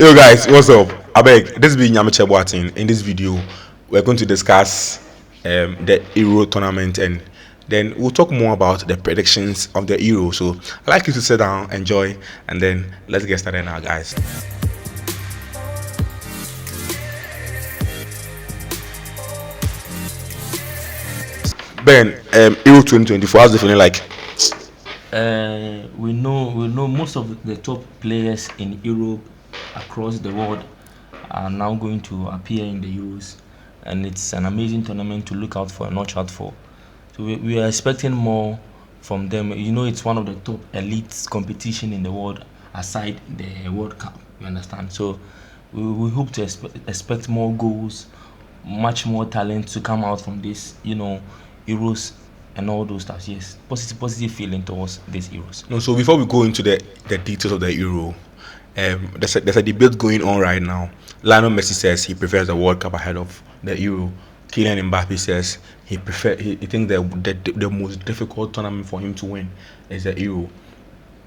Yo guys, what's up? I beg, this is Nyamiche Boatin. In this video, we're going to discuss the Euro tournament, and then we'll talk more about the predictions of the Euro. So I'd like you to sit down, enjoy, and then let's get started now, guys. Ben, Euro 2024, how's the feeling like? We know most of the top players in Europe across the world are now going to appear in the Euros, and it's an amazing tournament to look out for and watch out for. So we are expecting more from them. You know, it's one of the top elite competition in the world aside the World Cup. You understand? So we hope to expect more goals, much more talent to come out from this. Euros and all those stuff. Yes, positive feeling towards these Euros. No, so before we go into the details of the Euro, there's a debate going on right now. Lionel Messi says he prefers the World Cup ahead of the Euro. Kylian MBAPPE says he thinks the most difficult tournament for him to win is the Euro.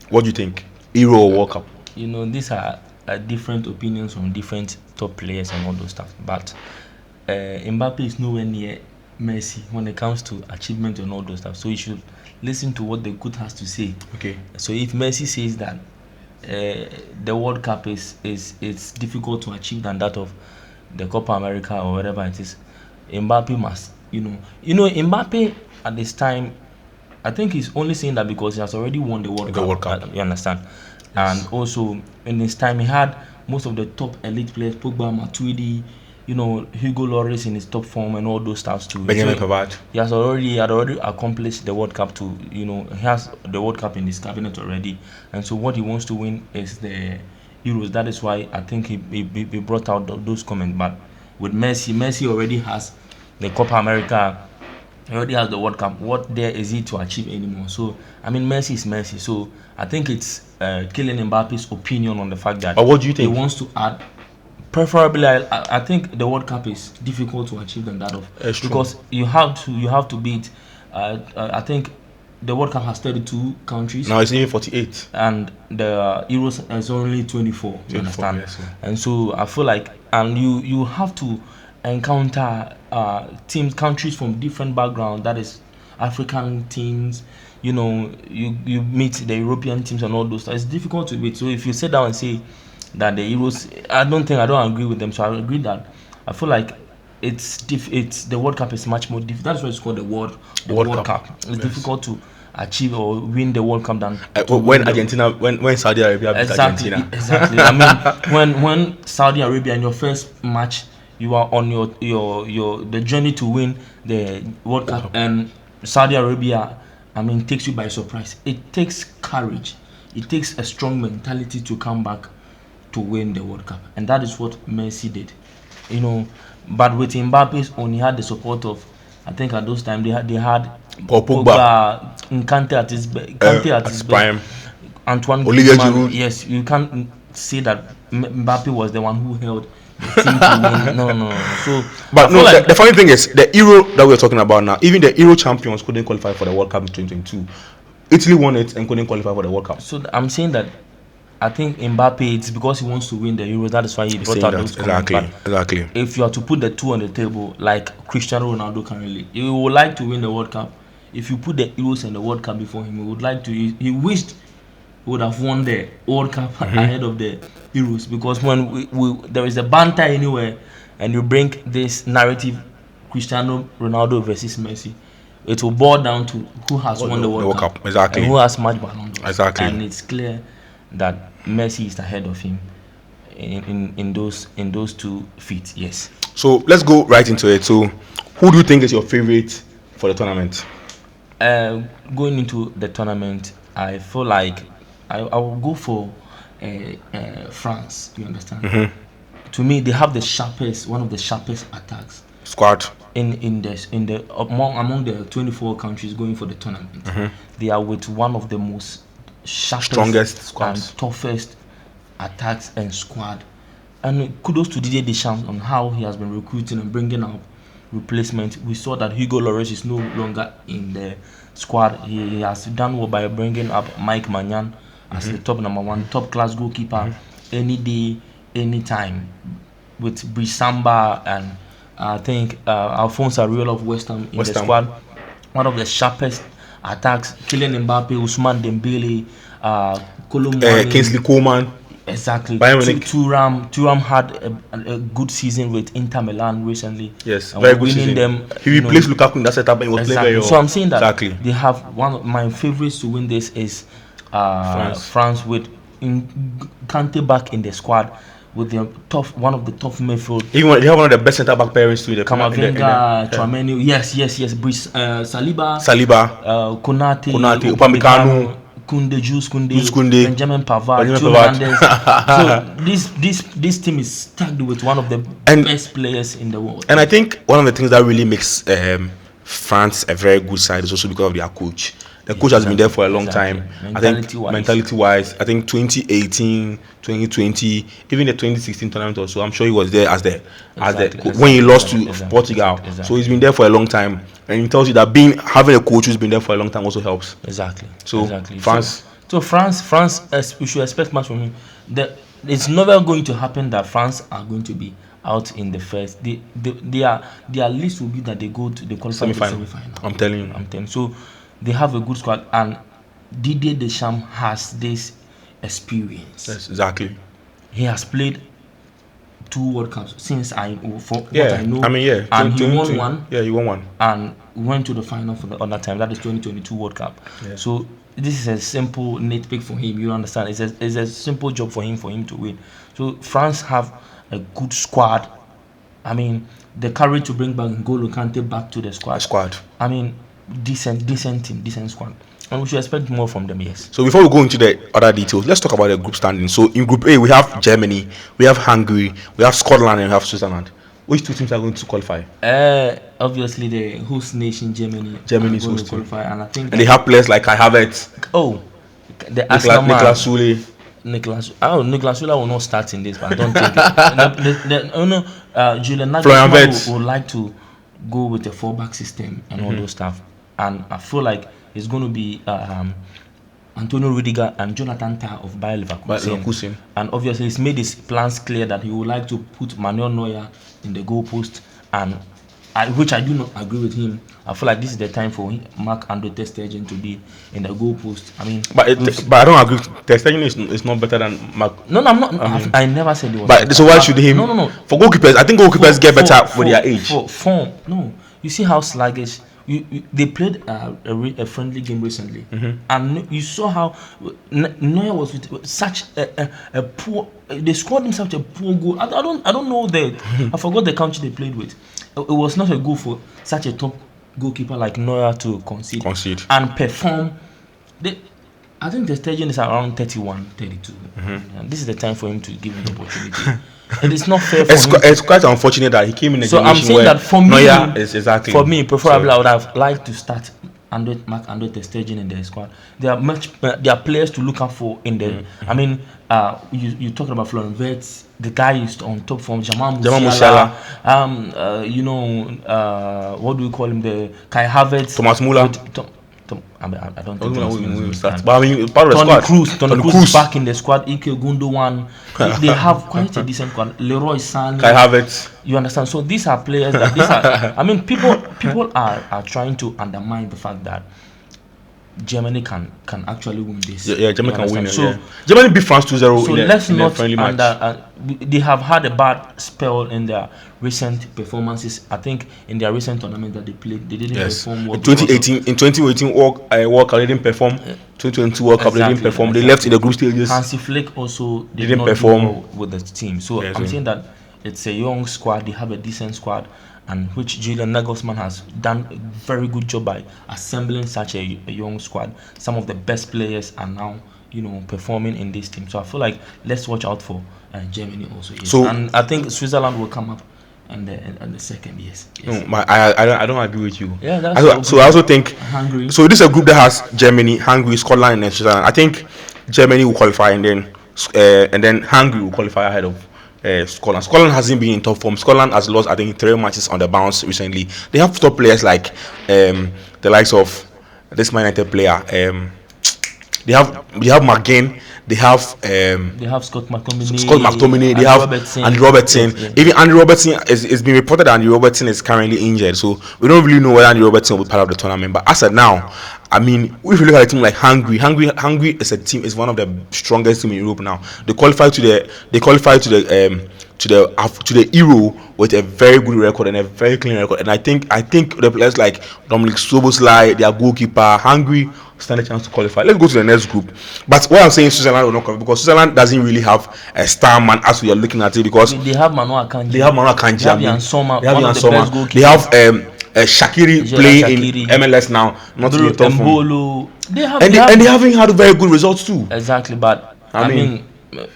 What do you think, Euro or World Cup? These are different opinions from different top players and all those stuff. But Mbappe is nowhere near Messi when it comes to achievement and all those stuff. So you should listen to what the good has to say. Okay. So if Messi says that the World Cup is it's difficult to achieve than that of the Copa America or whatever it is, Mbappe must, Mbappe at this time, I think he's only saying that because he has already won the World Cup. You understand? Yes. And also in this time he had most of the top elite players, Pogba, Matuidi, Hugo Lloris in his top form and all those stuff too. Benjamin Pavard. He had already accomplished the World Cup too. He has the World Cup in his cabinet already, and so what he wants to win is the Euros. That is why I think he brought out those comments. But with Messi already has the Copa America. He already has the World Cup. What there is he to achieve anymore? So I mean, Messi is Messi. So I think it's Kylian Mbappe's opinion on the fact that. But what do you think? He wants to add. Preferably, I think the World Cup is difficult to achieve than that of because you have to beat. I think the World Cup has 32 countries. Now it's even 48, and the Euros is only 24. You understand? Yes, yeah. And so I feel like, and you have to encounter countries from different backgrounds. That is African teams. You meet the European teams and all those. It's difficult to beat. So if you sit down and say that the Euros, I don't agree with them. So I agree that I feel like it's the World Cup is much more difficult. That's why it's called the World Cup. It's difficult to achieve or win the World Cup than when Saudi Arabia beat Argentina. Exactly. I mean, when Saudi Arabia in your first match, you are on the journey to win the World Cup, and Saudi Arabia, takes you by surprise. It takes courage. It takes a strong mentality to come back to win the World Cup, and that is what Messi did. But with Mbappe's own, he had the support of, I think at those times they had Pogba, Kante at his prime, Antoine Olivier Giroud. Yes, you can't say that Mbappe was the one who held the team to win. No. So, but no, the funny thing is the Euro that we're talking about now. Even the Euro champions couldn't qualify for the World Cup in 2022. Italy won it and couldn't qualify for the World Cup. So I'm saying that I think Mbappe, it's because he wants to win the Euros. That is why he brought out those comments. Exactly. If you are to put the two on the table, like Cristiano Ronaldo currently, he would like to win the World Cup. If you put the Euros and the World Cup before him, he would like to. He wished he would have won the World Cup ahead of the Euros, because when there is a banter anywhere, and you bring this narrative, Cristiano Ronaldo versus Messi, it will boil down to who has won the World Cup. Exactly. And who has much Ballon d'Or. Exactly. And it's clear that Messi is ahead of him in those 2 feats. Yes. So let's go right into it. So who do you think is your favorite for the tournament? Going into the tournament, I feel like I will go for France. You understand? To me, they have one of the sharpest attacks Squad among the 24 countries going for the tournament. They are with one of the most strongest squads and toughest attacks and squad. And kudos to Didier Deschamps on how he has been recruiting and bringing out replacement. We saw that Hugo Lloris is no longer in the squad. He has done well by bringing up Mike Maignan as the top number 1, top class goalkeeper. Any day anytime with Brisamba and I think Alphonse Areola of West Ham in West the Ham. squad. One of the sharpest attacks. Kylian Mbappe, Ousmane Dembele, Kolomani. Kingsley Coman. Exactly. Bayern Munich. Thuram had a good season with Inter Milan recently. Yes, and very we're good winning season. them. He replaced Lukaku in that setup and he was playing very well. So I'm saying that exactly. they have one of my favorites to win this is France with Kante back in the squad with the one of the tough midfield. Even they have one of the best centre back pairings too. Kamavinga, Tchouaméni, yes, Saliba, Konate, Upamecano, Koundé, Benjamin Pavard, Theo Hernandez. So this team is stacked with one of the best players in the world. And I think one of the things that really makes France a very good side is also because of their coach. The coach has been there for a long time. I think mentality-wise, I think 2018, 2020, even the 2016 tournament also, I'm sure he was there as the when he lost to Portugal. So he's been there for a long time, and he tells you that having a coach who's been there for a long time also helps. Exactly. So France. So France, we should expect much from him. It's never going to happen that France are going to be out in the first. Their list will be that they go to the semi-final. I'm telling you. So they have a good squad, and Didier Deschamps has this experience. Yes, exactly. He has played 2 World Cups since what I know. And he won one. Yeah, he won one. And went to the final for the other time. That is 2022 World Cup. Yeah. So this is a simple nitpick for him. You understand? It's a simple job for him to win. So France have a good squad. I mean, the courage to bring back N'Golo Kante back to the squad. I mean, decent team, decent squad, and we should expect more from them. Yes. So before we go into the other details, let's talk about the group standing. So in Group A, we have Germany, we have Hungary, we have Scotland, and we have Switzerland. Which 2 teams are going to qualify? Obviously the host nation Germany. Germany is going to qualify, and I think they have players like Kai Havertz. The Niklas Süle. Niklas Süle will not start in this, but I don't think Julian Nagelsmann would like to go with the 4-back system and all those stuff. And I feel like it's going to be Antonio Rudiger and Jonathan Tah of Bayer Leverkusen. And obviously, he's made his plans clear that he would like to put Manuel Neuer in the goalpost, and which I do not agree with him. I feel like this is the time for Marc-Andre ter Stegen to be in the goalpost. I mean, but I don't agree. Ter Stegen is not better than Marc. No, I'm not. I never said it was. But so why should him? No. For goalkeepers, I think goalkeepers get better for their age. For form, no. You see how sluggish. They played a friendly game recently, and you saw how Neuer was with such a poor. They scored him such a poor goal. I don't know I forgot the country they played with. It was not a goal for such a top goalkeeper like Neuer to concede and perform. I think the staging is around 31, 32. And this is the time for him to give him the opportunity. It is not fair for him. It's quite unfortunate that he came in a so I'm saying where that for me, Neuer is exactly. For me, preferably, I would have liked to start Marc-Andre ter Stegen in the squad. There are players to look out for in the. I mean, you talking about Florian Wirtz. The guy is on top form. Jamal Musiala. What do we call him? The Kai Havertz. Thomas Muller. I don't think Thomas start. But I mean, part of the squad. Toni Kroos back in the squad. Ike Gundogan. They have quite a decent squad. Leroy Sané. Kai Havertz. You understand? So these are players that I mean, people are trying to undermine the fact that Germany can actually win this. Yeah, Germany can win it. So Germany beat France 2-0 in a friendly match. They have had a bad spell in their recent performances. I think in their recent tournament that they played, they didn't perform well. In 2018 World Cup, they didn't perform. 2022 World Cup, they didn't perform. They left in the group stages. Hansi Flick also didn't perform well with the team. So I'm saying that it's a young squad. They have a decent squad, and which Julian Nagelsmann has done a very good job by assembling such a young squad. Some of the best players are now, performing in this team. So I feel like let's watch out for Germany also. Yes. So, and I think Switzerland will come up in the second. Yes. No, I don't agree with you. Yeah, that's I also think Hungary. So this is a group that has Germany, Hungary, Scotland, and Switzerland. I think Germany will qualify, and then Hungary will qualify ahead of Scotland. Scotland hasn't been in top form. Scotland has lost, I think, 3 matches on the bounce recently. They have top players like the likes of this Man United player. They have McGinn. They have Scott McTominay. They have Andy Robertson. Yes. Even Andy Robertson it's been reported that Andy Robertson is currently injured, so we don't really know whether Andy Robertson will be part of the tournament. But as of now, I mean, if you look at a team like Hungary is a team, is one of the strongest team in Europe now. They qualify to the Euro with a very good record and a very clean record. And I think the players like Dominic Soboslai, their goalkeeper, Hungary stand a chance to qualify. Let's go to the next group. But what I'm saying, Switzerland will not qualify because Switzerland doesn't really have a star man as we are looking at it, because they have Manu Akanji. They have Jan Sommer. They have Shaqiri playing in MLS now, not to be tough. They haven't had very good results too. Exactly, but I mean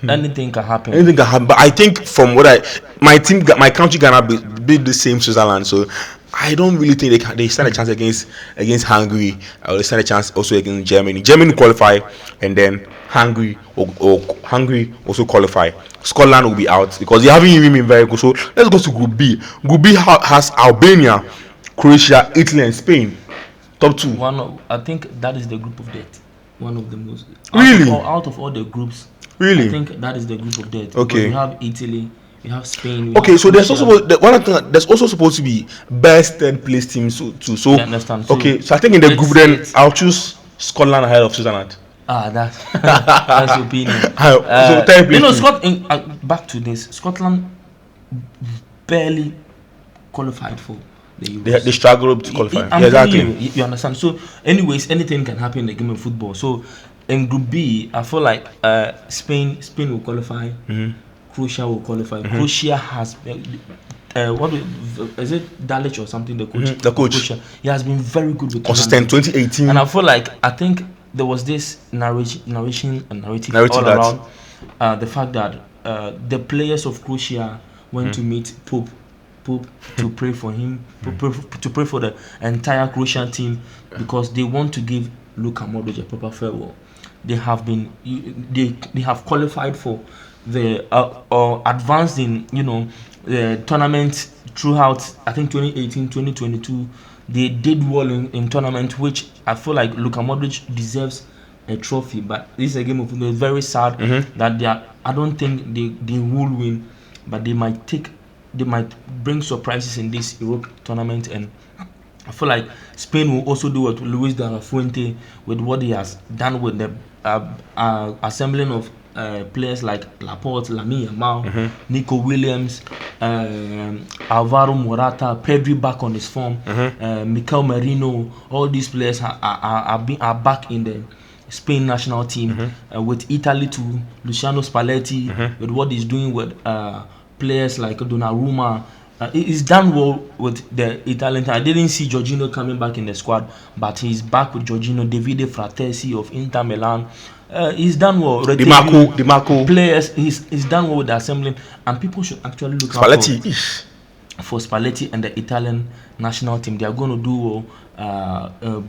anything can happen. But I think from what my country Ghana be the same Switzerland, so I don't really think they stand a chance against Hungary. They stand a chance also against Germany. Germany qualify, and then Hungary also qualify. Scotland will be out because they haven't even been very good. So let's go to Group B. Group B has Albania, Croatia, Italy, and Spain. Top two. I think that is the group of death. One of the most. Really? Out of all the groups. Really? I think that is the group of death. Okay. We have Italy. We have Spain. So there's also supposed to be best third place teams too. So I understand. So I think in the group then I'll choose Scotland ahead of Switzerland. That's your opinion. So third place. Back to this. Scotland barely qualified for the Euros. They struggled to qualify. Exactly. You understand. So, anyways, anything can happen in the game of football. So, in Group B, I feel like Spain will qualify. Mm-hmm. Croatia will qualify. Mm-hmm. Croatia has what is it, Dalic or something? The coach. Mm-hmm. The coach. Croatia. He has been very good with consistent 2018. And I think there was this narrative all around the fact that the players of Croatia went to meet Pope to pray for him, to pray for the entire Croatian team, because they want to give Luka Modric a proper farewell. They have qualified for the or advanced in the tournament throughout. I think 2018, 2022, they did well in tournament, which I feel like Luka Modric deserves a trophy. But this is a game of football. It's very sad that I don't think they will win, but they might bring surprises in this Europe tournament. And I feel like Spain will also do what Luis de la Fuente with what he has done with the assembling of players like Laporte, Lamine Yamal, Nico Williams, Alvaro Morata, Pedri back on his form, Mikel Merino. All these players are back in the Spain national team, with Italy too, Luciano Spalletti, with what he's doing with players like Donnarumma. He's done well with the Italian team. I didn't see Jorginho coming back in the squad, but he's back with Jorginho, Davide Fratesi of Inter Milan. He's done well. Di Marco players. He's done well with the assembling, and people should actually look Spalletti. out for Spalletti and the Italian national team. They are going to do well.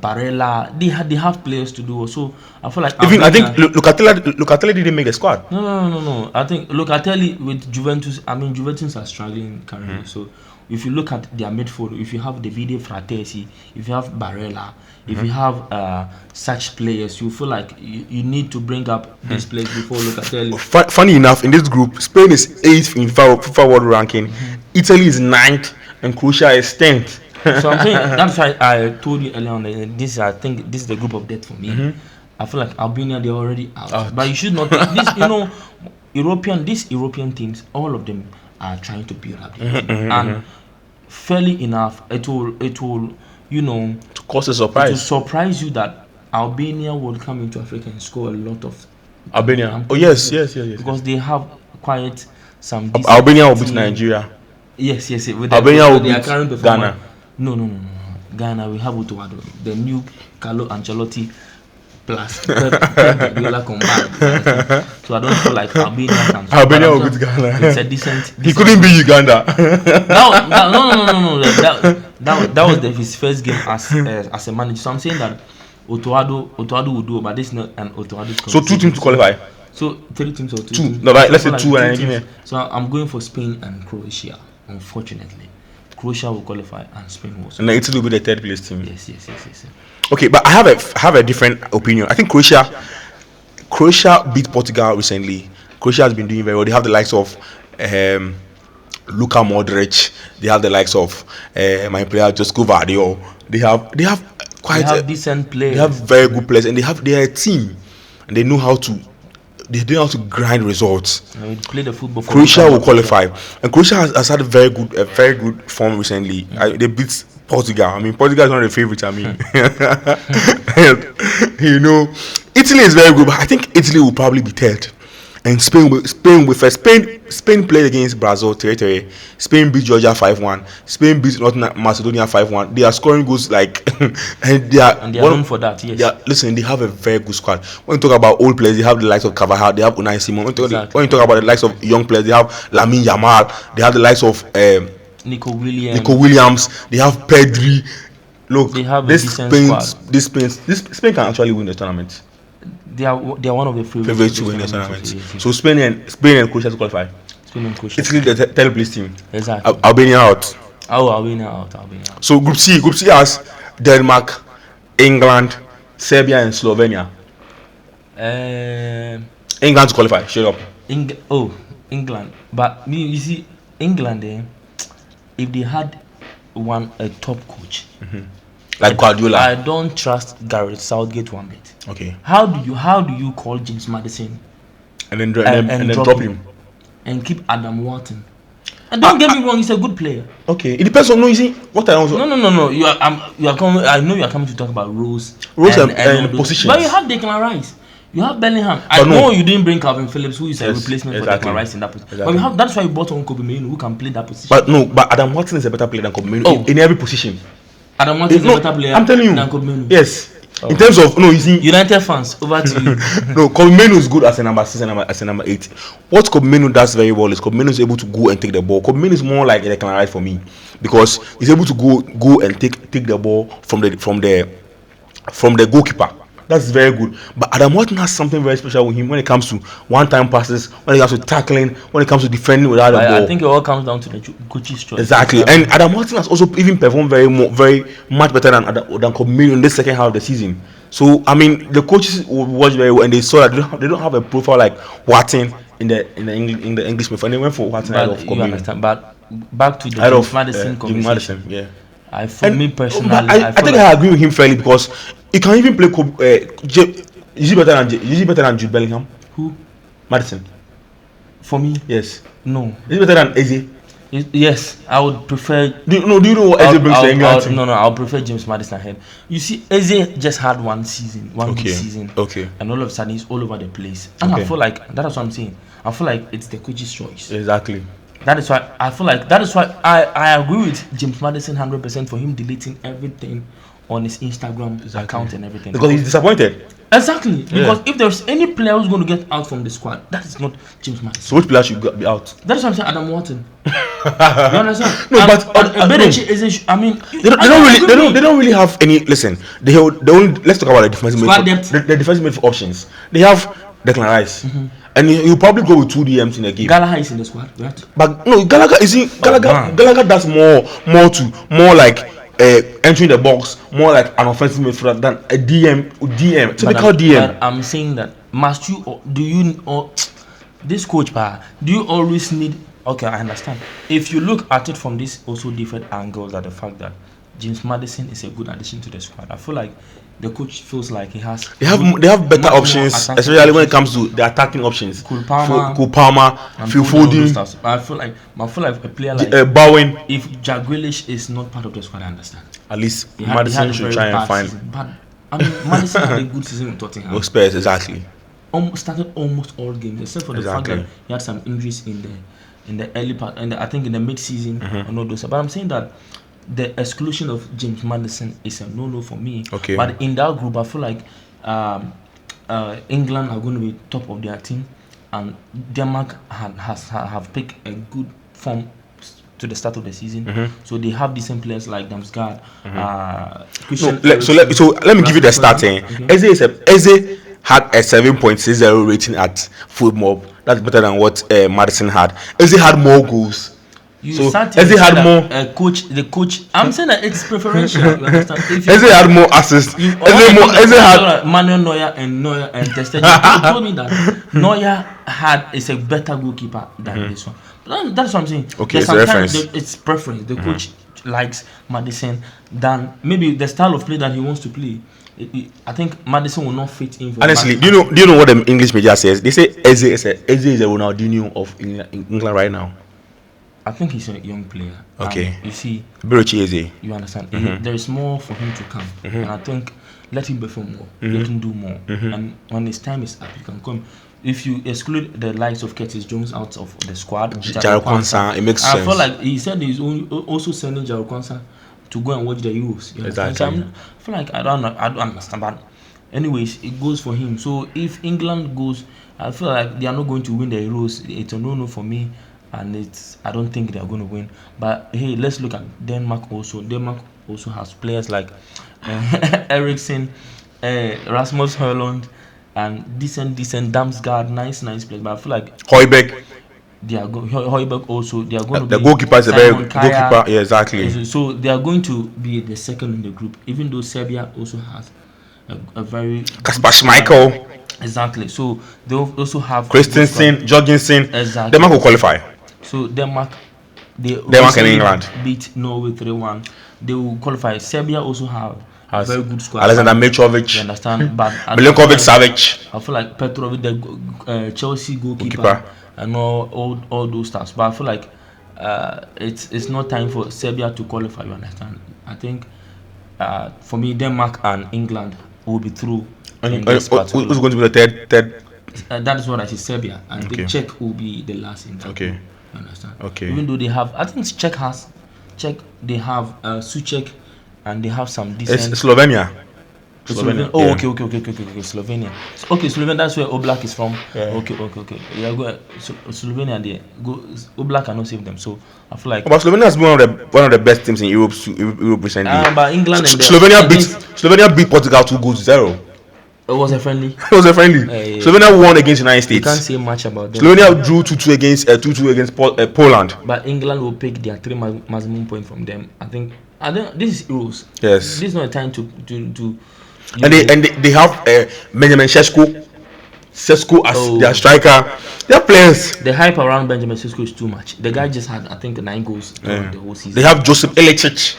Barella, they have players to do well. So I feel like I think Locatelli didn't make the squad. No. I think Locatelli with Juventus. I mean, Juventus are struggling currently. So if you look at their midfield, if you have Davide Fratesi, if you have Barella, if you have such players, you feel like you need to bring up these players before Locatelli. Funny enough, in this group, Spain is 8th in FIFA World Ranking, Italy is 9th, and Croatia is 10th. So I'm saying that's why I told you earlier on that I think this is the group of death for me. I feel like Albania, they're already out. But you should not this, these European teams, all of them are trying to build up their team. And fairly enough, it will to cause a surprise. It will surprise you that Albania will come into Africa and score a lot of Albania. Yes. Because they have quite some Albania will beat Nigeria. Yes. With Albania will beat Ghana. No. Ghana, we have Otuado, the new Carlo Ancelotti plus Pep Guardiola combined. So I don't feel like Albania can. Albania will beat Ghana. It's a decent. He couldn't beat Uganda. No. That was his first game as a manager. So I'm saying that Otuado will do, but this is not an Otuado. So 2 teams to qualify. So 3 teams or 2 2. teams. No, right, let's say 2 and then. So I'm going for Spain and Croatia. Unfortunately, Croatia will qualify and Spain will. And Italy will be the 3rd place team. Yes. Okay, but I have a different opinion. I think Croatia Croatia beat Portugal recently. Croatia has been doing very well. They have the likes of Luka Modric. They have the likes of my player Josko Vardio. They have quite They have decent players. they have very good players, and they are a team, and they know how to grind results. You know, we play the football. For Croatia Luka will Modric. qualify, and Croatia has had a very good form recently. They beat Portugal. I mean, Portugal is one of the favorites. I mean, you know, Italy is very good, but I think Italy will probably be third. And Spain will first. Spain played against Brazil territory. Spain beat Georgia 5-1. Spain beat North Macedonia 5-1. They are scoring goals like and they are known for that. Yes. Listen, they have a very good squad. When you talk about old players, they have the likes of Carvajal, they have Unai Simon. When you talk about the likes of young players, they have Lamine Yamal, they have the likes of Nico Williams, they have Pedri. Look, They have a this decent Spain can actually win the tournament. They are one of the Favorites to win the tournament. Yes. So Spain and Croatia to qualify. Spain and Croatia. Italy the third place team. Exactly. Albania out. Oh, Albania out. So Group C has Denmark, England, Serbia, and Slovenia. England to qualify. Straight up. England. But you see, England, if they had a top coach, Like Guardiola. I don't trust Gareth Southgate one bit. Okay. How do you call James Maddison And then drop him. and keep Adam Wharton? And don't get me wrong, he's a good player. Okay. It depends on, no, you see what I also. No. You are coming. I know you are coming to talk about Rose and those. positions. But you have Declan Rice. You have Bellingham. I But no. know you didn't bring Calvin Phillips, who is a replacement exactly. for Declan Rice in that position. Exactly. But that's why you bought on Kobe Mainoo, who can play that position. But Adam Watson is a better player than Kobe Mainoo in every position. Adam Wharton is a better player I'm telling you. than Kobe Mainoo. Yes. In terms of you see. United fans, over to you. No, Kobe Mainoo is good as a number 6 and as a number 8. What Kobe Mainoo does very well is Kobe Mainoo is able to go and take the ball. Kobe Mainoo is more like a Declan Rice for me, because he's able to go and take the ball from the goalkeeper. That's very good. But Adam Wharton has something very special with him when it comes to one-time passes, when it comes to tackling, when it comes to defending without the ball. I think it all comes down to the coach's choice. Exactly. And Adam Wharton has also even performed very much better than Kobe Mainoo in this second half of the season. So I mean, the coaches watched very well, and they saw that they don't have a profile like Wharton in the English and they went for Wharton out of Kobe Mainoo. Understand? But back to the James Maddison conversation. Yeah. Me personally, I think I agree with him fairly, because he can even play. Is he better than Jude Bellingham? Who? Maddison. For me, Yes. no. Is he better than Eze? Yes, I would prefer. Do you know what Eze brings to England team? No, I'll prefer James Maddison ahead. You see, Eze just had one good season. Okay. And all of a sudden he's all over the place. And I feel like that's what I'm saying. I feel like it's the coach's choice. Exactly. That is why I agree with James Maddison 100% for him deleting everything on his Instagram account and everything. Because he's disappointed. Exactly. Because if there's any player who's going to get out from the squad, that is not James Maddison. So which player should be out? That's what I'm saying. Adam Wharton. You understand? No, but I mean, they don't really have any. Listen, they only, let's talk about the defensive midfield. The defensive midfield options. They have Declan Rice, and you probably go with 2 DMs in a game. Gallagher is in the squad, right? But no, Gallagher does more like entering the box, more like an offensive midfielder than a DM, typical DM. But I'm saying that this coach, do you always need? Okay, I understand. If you look at it from this also different angles, that the fact that James Maddison is a good addition to the squad, I feel like the coach feels like he has. They have better options, especially when it comes to the attacking options. Cole Palmer, Phil Foden. I feel like a player like Bowen. If Jack Grealish is not part of the squad, I understand. At least Maddison should try and find. Season, but I mean, Maddison had a good season with Tottenham. Spurs, exactly. Started almost all games, except for the fact that he had some injuries in the early part, and I think in the mid-season and all those. But I'm saying that the exclusion of James Maddison is a no-no for me. Okay. But in that group, I feel like England are going to be top of their team, and Denmark have picked a good form to the start of the season. So they have decent players like Damsgaard. So let me give you the starting. Eze had a 7.60 rating at Footmob. That's better than what Maddison had. Eze had more goals You So sat here Eze and had said more. that, the coach. I'm saying that it's preferential. You understand? If Eze had more assists. Eze had. Manuel Neuer and Ter Stegen told me that Neuer is a better goalkeeper than this one. But that's what I'm saying. Okay, There's it's a sometimes reference. it's preference. The coach likes Madison than maybe the style of play that he wants to play. I think Madison will not fit in. For Honestly, do you know what the English media says? They say Eze is a Ronaldinho of England right now. I think he's a young player. Okay. You see, Birochi Eze. you understand? There is more for him to come, and I think let him perform more, let him do more, and when his time is up, he can come. If you exclude the likes of Curtis Jones out of the squad, Jaro Kwanzaa, it makes I sense. feel like he said he's also sending Jaro Kwanzaa to go and watch the Euros. You understand? Exactly. So I feel like I don't understand, but anyways, it goes for him. So if England goes, I feel like they are not going to win the Euros. It's a no for me. And I don't think they are going to win. But hey, let's look at Denmark also. Denmark also has players like Eriksen, Rasmus Højlund, and decent Damsgaard, nice players. But I feel like Højbjerg. they are Højbjerg also. They are going to The be goalkeeper is a very Simon good Kjær. goalkeeper. Yeah, exactly. So they are going to be the second in the group, even though Serbia also has a very Kasper Schmeichel, exactly. So they also have Christensen, Jorgensen. Exactly. Denmark will qualify. So Denmark and England beat Norway 3-1. They will qualify. Serbia also have a very good squad. Alexander Mitrovic. You understand? But Milinkovic Savic. I feel like Petrovic, the Chelsea goalkeeper, and all those stuff. But I feel like it's not time for Serbia to qualify. You understand? I think for me, Denmark and England will be through. Who's going to be the third? That is what I say. Serbia and the Czech will be the last in that. Okay. You understand? Okay. Even though they have, I think they have Suchek, and they have some decent. It's Slovenia. Oh, yeah. Okay. Slovenia. Okay, Slovenia. That's where Oblak is from. Yeah. Okay. Yeah, go. Slovenia. They go. Oblak cannot save them. So I feel like. But Slovenia has been one of the best teams in Europe recently. But England. Slovenia beat Portugal 2-0. It was a friendly. Slovenia won against United States. You can't say much about them. Slovenia drew 2-2 against Poland. But England will pick their 3 maximum point from them. I think this is Euros. Yes. This is not a time to. And they have Benjamin Sesko as their striker. Their players. The hype around Benjamin Sesko is too much. The guy just had, I think, 9 goals the whole season. They have Josip Ilicic.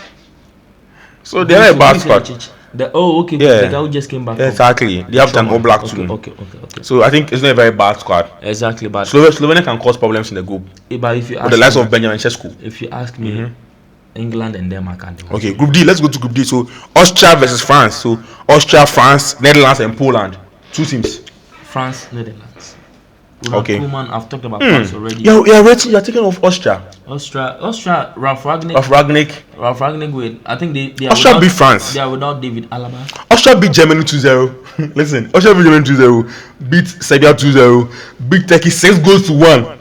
So they are a bad squad. The guy who just came back. Exactly. They have done Oblak too. Okay. So I think it's not a very bad squad. Exactly, but Slovenia can cause problems in the group. But if you ask with the likes of Benjamin Sesko. If you ask me, England and Denmark and okay, Group D. Let's go to Group D. So Austria versus France. So Austria, France, Netherlands, and Poland. 2 teams. France, Netherlands. Okay. Koeman, I've talked about France already. You're taking off Austria. Austria, Ralf Rangnick with, I think they are Austria beat France. They are without David Alaba. Austria beat Germany 2-0. Listen, Austria beat Germany 2-0. Beat Serbia 2-0. Beat Turkey 6-1.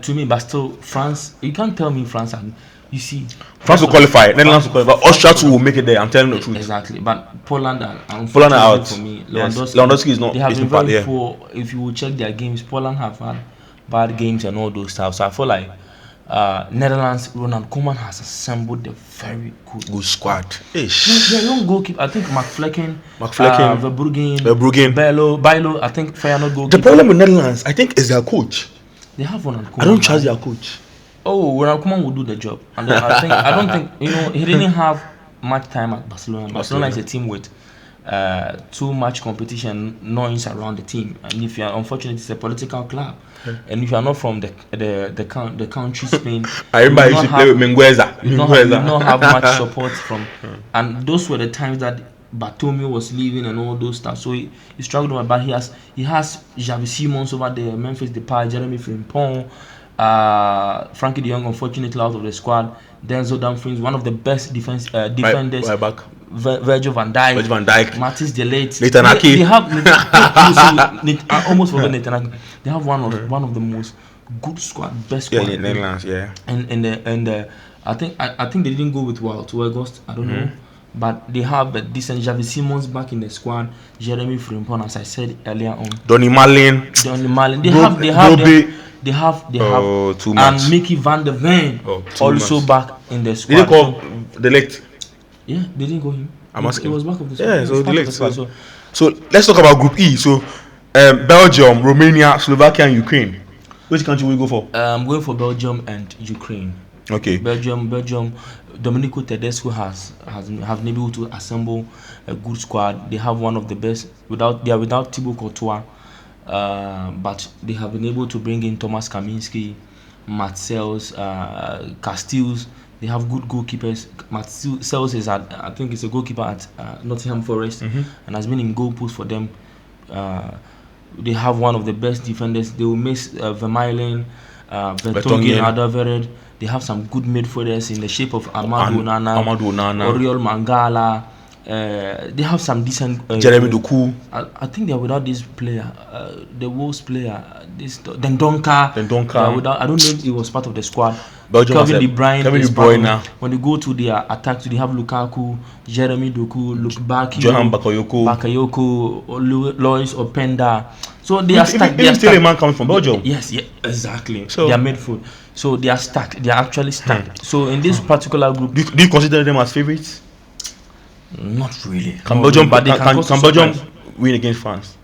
To me, but still, France. You can't tell me France and you see. France will qualify. Netherlands will qualify. Austria too will make it there. I'm telling you the truth. Exactly, but Poland are out for me. Lewandowski is not. They have been very poor. If you will check their games, Poland have had bad games and all those stuff. So I feel like Netherlands, Ronald Koeman has assembled a very good squad. Their young goalkeeper, I think McFlecken, Verbruggen, Bijlo, I think Feyenoord goalkeeper. The problem with Netherlands, I think, is their coach. They have Ronald Koeman. I don't trust their coach. Oh, Ronald Koeman will do the job, and I don't think he didn't have much time at Barcelona. Barcelona is a team with too much competition, noise around the team, and if you are unfortunate, it's a political club, and if you are not from the country Spain, I remember you should play with Mingueza. You don't have much support from, and those were the times that Bartomeu was leaving and all those stuff. So he struggled, but he has Xavi Simons over there, Memphis Depay, Jeremy Frimpong, Frankie de Jong unfortunately out of the squad. Denzel Dumfries, one of the best defenders. Right back. Virgil van Dijk, Mathis de Ligt. Nathan Ake. They have I almost forgot Nathan Ake. They have one of the most good squad, best squad. Yeah, Netherlands, yeah. And I think they didn't go with Wout Weghorst. I don't know. But they have a decent Xavi Simons back in the squad, Jeremy Frimpong, as I said earlier on. Donny Malin. They They have too and much. Mickey van der Ven Too also much. back in the Did squad. they call the late? Yeah, they didn't go him. I'm asking. It was back of the squad. Yeah, It so was the part of late. the squad, So let's talk about Group E. So Belgium, Romania, Slovakia, and Ukraine. Which country will you go for? I'm going for Belgium and Ukraine. Okay. Belgium. Domenico Tedesco has been able to assemble a good squad. They have one of the best. They are without Thibaut Courtois, but they have been able to bring in Thomas Kaminski, Marcels, Castells. They have good goalkeepers. Marcels is I think it's a goalkeeper at Nottingham Forest and has been in goal post for them. They have one of the best defenders. They will miss Vermaelen, Vertonghen, Alderweireld. They have some good midfielders in the shape of Amadou Onana, Oriol Mangala. They have some decent. Jeremy Doku. I think they are without this player, the Wolves player, this Dendonka. I don't know if he was part of the squad. Kevin De Bruyne. When they go to their attack, they have Lukaku, Jeremy Doku, Lukebaki, Johan Bakayoko, Lois Openda. So they are stacked. Even still a man comes from Belgium. Yes, exactly. So they are midfield. So they are stacked. They are actually stacked. So in this particular group, do you consider them as favorites? Not really. Can Belgium win against France?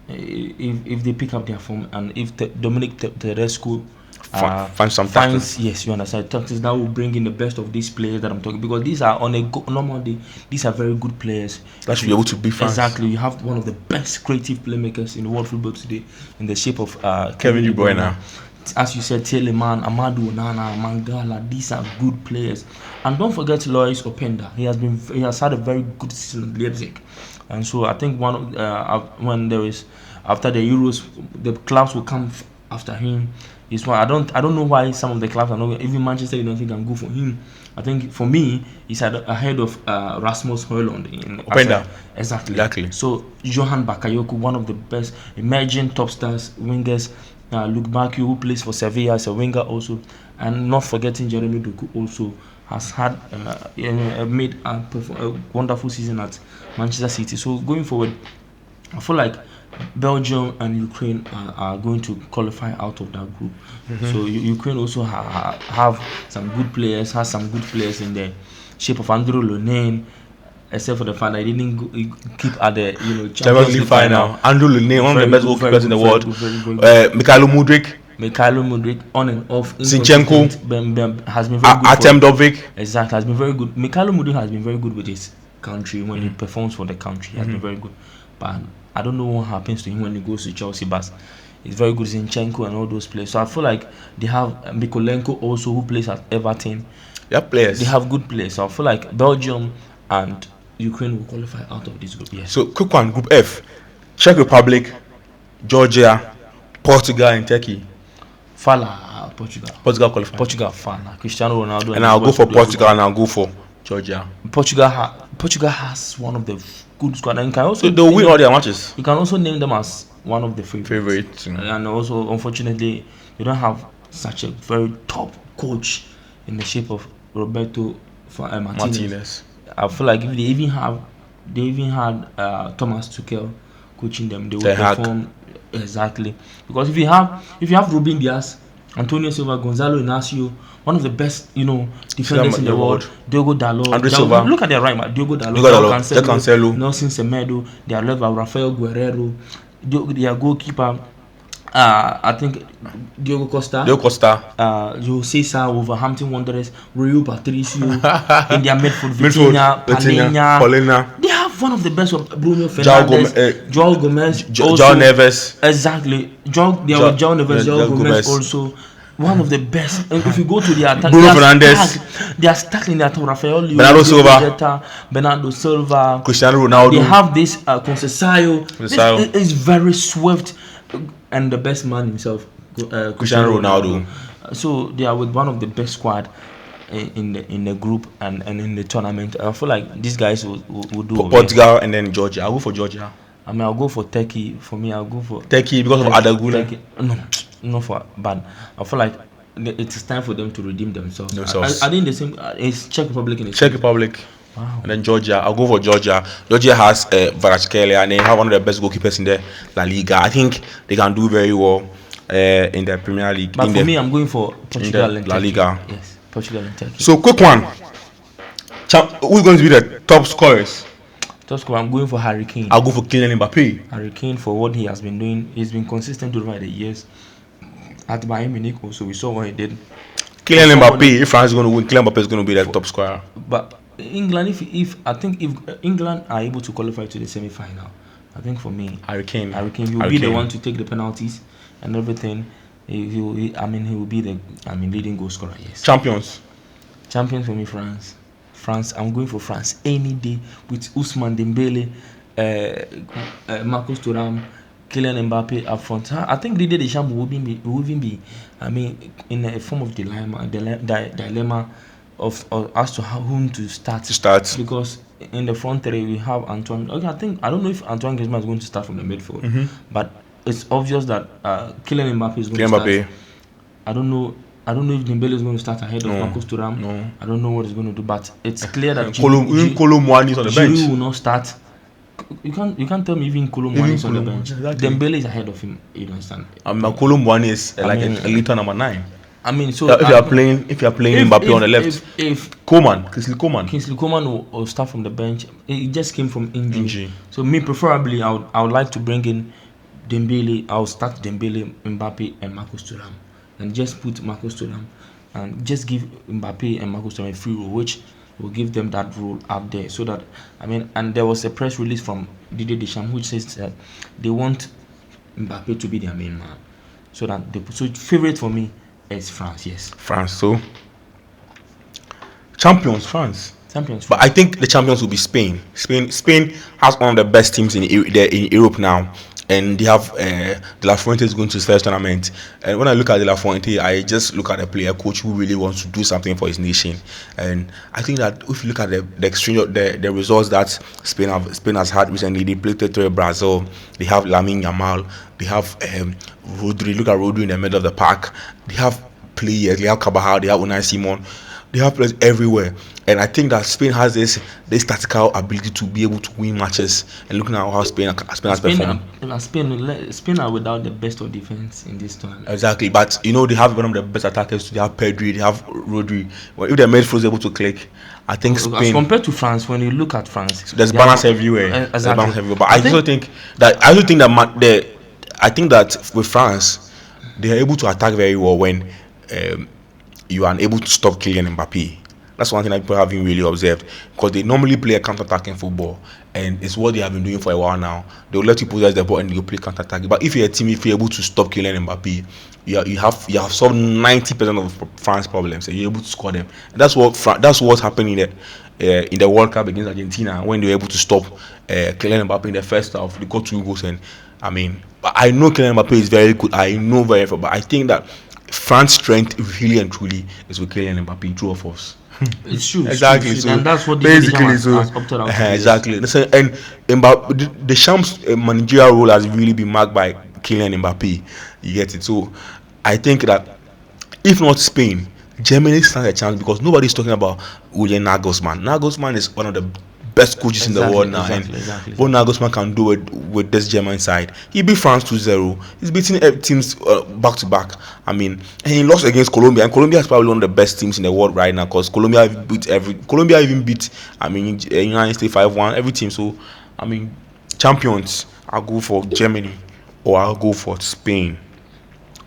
If they pick up their form and if Dominic Tedesco find some tactics. Yes, you understand, tactics that will bring in the best of these players that I'm talking, because these are on a normal day. These are very good players that should be able to beat France. Exactly. You have one of the best creative playmakers in the world football today in the shape of Kevin De Bruyne. As you said, Telemann, Amadou Onana, Mangala. These are good players. And don't forget Lois Openda. He has had a very good season at Leipzig. And so I think when there is, after the Euros, the clubs will come after him. I don't know why some of the clubs are not. Even Manchester United can go for him. I think for me, he's ahead of Rasmus Højlund in Openda. Exactly. So Johan Bakayoko, one of the best emerging top stars wingers. Lukebaki, who plays for Sevilla as a winger also, and not forgetting Jeremy Doku also has had made a wonderful season at Manchester City. So going forward, I feel like Belgium and Ukraine are going to qualify out of that group. So Ukraine also have some good players, has some good players in the shape of Andrew Lunin, except for the fact that he didn't keep at the Champions League final. Andrew Lunin, one of the best goalkeepers in the world. Mikhailo Mudryk on and off. Zinchenko has been very good. Artem Dovbyk. Exactly, has been very good. Mikhailo Mudryk has been very good with his country when he performs for the country. He has been very good. But I don't know what happens to him when he goes to Chelsea. But he's very good. Zinchenko and all those players. So I feel like they have Mikolenko also, who plays at Everton. They have players. They have good players. So I feel like Belgium and Ukraine will qualify out of this group. Yes. So quick one, Group F: Czech Republic, Georgia, Portugal, and Turkey. Fala, Portugal. Portugal qualify. Portugal, Fala. Cristiano Ronaldo. And I'll go for Portugal and I'll go for Georgia. Portugal has one of the good squad, and can also they'll win all their matches. You can also name them as one of the favorites. And also, unfortunately, you don't have such a very top coach in the shape of Roberto Martinez. I feel like if they even had Thomas Tuchel coaching them, they would perform exactly. Because if you have Ruben Dias, Antonio Silva, Gonzalo Inacio, one of the best defenders in the world, Diogo Dalot, Andre Silva. Look at their right back: Diogo Dalot, Cancelo, Nelson Semedo. They are led by Rafael Guerrero. Their goalkeeper, I think Diogo Costa, Jose Sa, Wolverhampton Wanderers, Rui Patricio in their midfield, Vitinha, Palhinha. They have one of the best of Bruno Fernandes, João Gomez, João Neves. Exactly, João Neves, João Gomez also. One of the best. And if you go to the attack, Bruno Fernandes, they are stuck in the attack. Rafael Bernardo Silva, Cristiano Ronaldo. They have this Conceição. Is very swift, and the best man himself, Cristiano Ronaldo. So they are with one of the best squad in the group and in the tournament. I feel like these guys will do. Portugal and then Georgia. I'll go for Georgia. I mean, I'll go for Turkey. For me, I'll go for Turkey because of Adagula. No, but I feel like it's time for them to redeem themselves. I think the same. It's Czech Republic in the Czech Republic. Wow. And then Georgia. I'll go for Georgia. Georgia has Kvaratskhelia and they have one of the best goalkeepers in the La Liga. I think they can do very well. in the Premier League. But in for the, me, I'm going for Portugal the and La Turkey. Liga. Yes, Portugal and Turkey. So quick one. Who's going to be the top scorers? Top scorer, I'm going for Harry Kane. I'll go for Kylian Mbappe. Harry Kane, for what he has been doing, he's been consistent over the years. At Bayern Munich also, we saw what he did. Kylian Mbappe, if France is going to win, Kylian Mbappe is going to be the top scorer. But England, if England are able to qualify to the semi-final, I think for me, Harry Kane, he will be the one to take the penalties and everything. He will be the leading goal scorer. Yes. Champions for me, France. I'm going for France any day with Ousmane Dembele, Marcus Thuram, Kylian Mbappe up front. I think Didier Deschamps will even be in a form of dilemma of as to whom to start. Because in the front three we have Antoine. Okay, I don't know if Antoine Griezmann is going to start from the midfield, but it's obvious that Kylian Mbappe is going to start. I don't know if Dembele is going to start ahead of Marcus Thuram. No. I don't know what he's going to do, but it's clear that Kolo Muani is on the bench. Giroud will not start. You can't tell me even Kolo Muani is on the bench. Exactly. Dembele is ahead of him. You understand? Kolo Muani is like a little number 9. So if you are playing Mbappe on the left, Kingsley Coman will start from the bench. It just came from injury. So me preferably, I would like to bring in Dembele. I'll start Dembele, Mbappe, and Marcus Thuram, and just put Marcus Thuram, and just give Mbappe and Marcus Thuram a free role, which will give them that role up there. So that and there was a press release from Didier Deschamps which says that they want Mbappe to be their main man. So favorite for me is France. Yes, France. So champions, France. But I think the champions will be Spain. Spain has one of the best teams in Europe now, and they have De La Fuente is going to his first tournament. And when I look at De La Fuente, I just look at a player coach who really wants to do something for his nation. And I think that if you look at the results that Spain has had recently, they played Brazil. They have Lamine Yamal. They have Rodri. Look at Rodri in the middle of the park. They have players. They have Carvajal. They have Unai Simon. They have players everywhere, and I think that Spain has this tactical ability to be able to win matches. And looking at how Spain has performed, Spain are without the best of defense in this tournament. Exactly, but they have one of the best attackers. They have Pedri, they have Rodri. Well, if their midfield is able to click, I think Spain. As compared to France, when you look at France, there's balance everywhere. Exactly. There's balance everywhere. But I think that with France, they are able to attack very well when you are unable to stop Kylian Mbappe. That's one thing that people haven't really observed, because they normally play a counter-attacking football, and it's what they have been doing for a while now. They'll let you possess the ball and you play counter-attacking. But if you're a team, if you're able to stop Kylian Mbappe, you have solved 90% of France problems, and you're able to score them. And that's what's happening in the World Cup against Argentina, when they were able to stop Kylian Mbappe in the first half. They got 2 goals, and but I know Kylian Mbappe is very good. I know very well, but I think that France's strength really and truly is with Kylian Mbappe, true of us. It's true. Exactly. It's true. So and that's what basically has opted out. Exactly. And Mbappe, the Champs' managerial role has really been marked by Kylian Mbappe. You get it. So I think that if not Spain, Germany stands a chance, because nobody's talking about Julian Nagelsmann. Nagelsmann is one of the best coaches in the world now, exactly. What Nagelsmann can do with this German side, he beat France 2-0. He's beating teams back to back. And he lost against Colombia, and Colombia is probably one of the best teams in the world right now, because Colombia even beat United States 5-1 every team. So champions, I'll go for Germany or I'll go for Spain.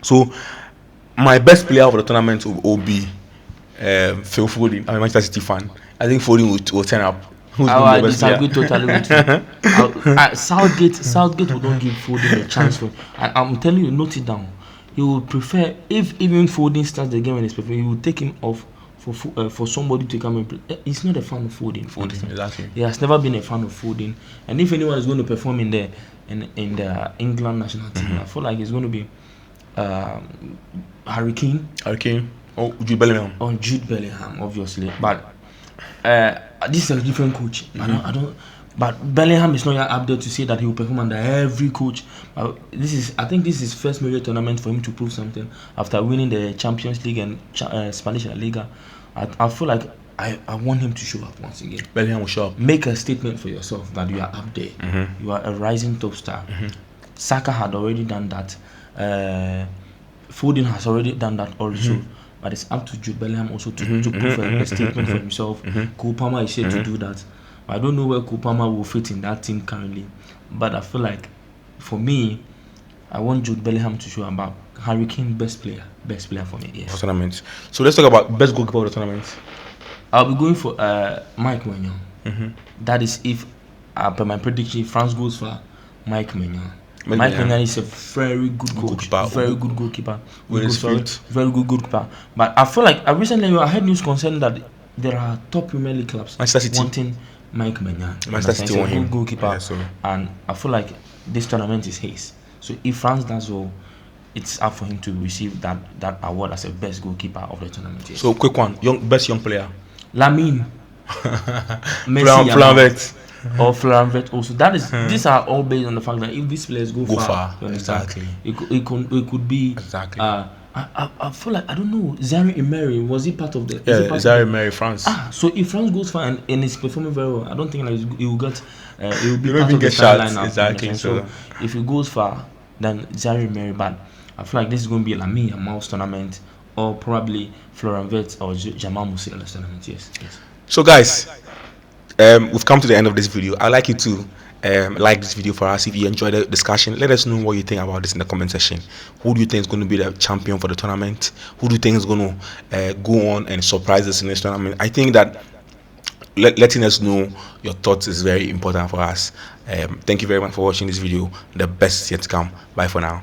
So my best player of the tournament will be Phil Foden. I'm a Manchester City fan. I think Foden will turn up. I disagree totally with you. Southgate will not give Foden a chance. I'm telling you, note it down. He would prefer, if even Foden starts the game and he's preferring, he will take him off for somebody to come and play. He's not a fan of Foden. Exactly. He has never been a fan of Foden. And if anyone is going to perform in the England national team, I feel like it's going to be Harry Kane. Or Jude Bellingham, obviously. But this is a different coach. I don't. But Bellingham is not yet up there to say that he will perform under every coach. I think this is first major tournament for him to prove something after winning the Champions League and Spanish La Liga. I feel like I want him to show up once again. Bellingham will show up. Make a statement for yourself that you are up there. You are a rising top star. Saka had already done that. Foden has already done that also. But it's up to Jude Bellingham also to prove a statement for himself. Cole Palmer is here to do that. But I don't know where Cole Palmer will fit in that team currently. But I feel like, for me, I want Jude Bellingham to show about Harry Kane best player for me. Yes. Tournament. So let's talk about best goalkeeper of the tournament. I'll be going for Mike Maignan. That is if, per my prediction, France goes for Mike Maignan. Mike Maignan is a very good goalkeeper. Very good goalkeeper. Very good goalkeeper. But I feel like recently I heard news concerning that there are top Premier League clubs wanting Mike Maignan. Manchester City want him. Good goalkeeper. And I feel like this tournament is his. So if France does well, it's up for him to receive that award as a best goalkeeper of the tournament. Yes. So quick one, best young player. Lamine. Messi. Or Florent also. That is, these are all based on the fact that if these players go far, exactly, it could be exactly. I feel like, I don't know, Zaire Emery, was he part of the? Yeah, Zaire Emery, France. So if France goes far and is performing very well, I don't think like he will get. It will be you part of the lineup. Exactly. So if he goes far, then Zaire Emery. But I feel like this is going to be a Lamine Yamal's tournament, or probably Florent Wirtz or Jamal Musiala's tournament. Yes. So guys, we've come to the end of this video. I'd like you to like this video for us. If you enjoyed the discussion, let us know what you think about this in the comment section. Who do you think is going to be the champion for the tournament? Who do you think is going to go on and surprise us in this tournament? I think that letting us know your thoughts is very important for us. Thank you very much for watching this video. The best is yet to come. Bye for now.